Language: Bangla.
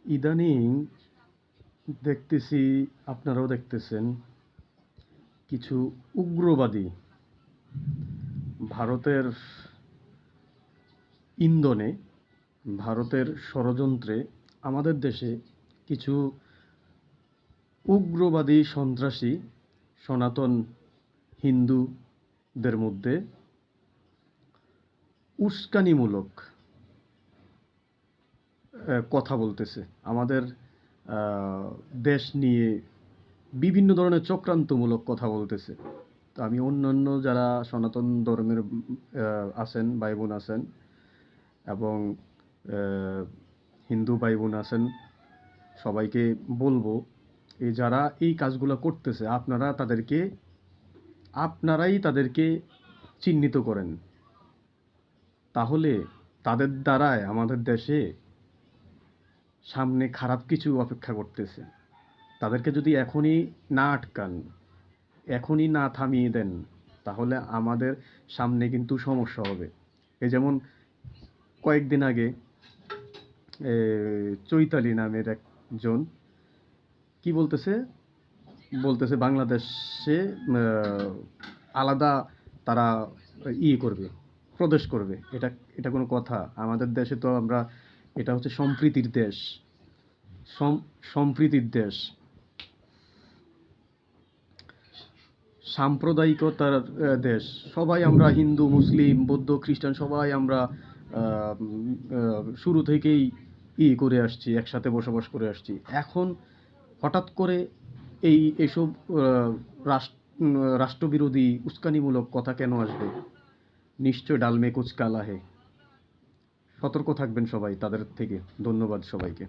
ইদানিং দেখতেছি, আপনারাও দেখতেছেন, কিছু উগ্রবাদী ভারতের ইন্ধনে, ভারতের ষড়যন্ত্রে আমাদের দেশে কিছু উগ্রবাদী সন্ত্রাসী সনাতন হিন্দুদের মধ্যে উস্কানিমূলক কথা বলতেছে। আমাদের দেশ নিয়ে বিভিন্ন ধরনের চক্রান্তমূলক কথা বলতেছে। তো আমি অন্যান্য যারা সনাতন ধর্মের আছেন, ভাই বোন আছেন, এবং হিন্দু ভাই বোন আছেন, সবাইকে বলবো, এই যারা এই কাজগুলো করতেছে, আপনারাই তাদেরকে চিহ্নিত করেন। তাহলে তাদের দ্বারায় আমাদের দেশে সামনে খারাপ কিছু অপেক্ষা করতেছে। তাদেরকে যদি এখনই না আটকান, এখনই না থামিয়ে দেন, তাহলে আমাদের সামনে কিন্তু সমস্যা হবে। এই যেমন কয়েকদিন আগে চৈতালি নামের একজন কি বলতেছে, বাংলাদেশে আলাদা তারা করবে, প্রদেশ করবে। এটা এটা কোনো কথা? আমাদের দেশে তো এটা হচ্ছে সম্প্রীতির দেশ, সম্প্রীতির দেশ, সাম্প্রদায়িকতার দেশ। সবাই আমরা হিন্দু, মুসলিম, বৌদ্ধ, খ্রিস্টান সবাই আমরা শুরু থেকেই করে আসছি, একসাথে বসবাস করে আসছি। এখন হঠাৎ করে এইসব রাষ্ট্রবিরোধী উস্কানিমূলক কথা কেন আসবে? নিশ্চয় ডাল মে কুচ কালা হে। সতর্ক থাকবেন সবাই তাদের থেকে। ধন্যবাদ সবাইকে।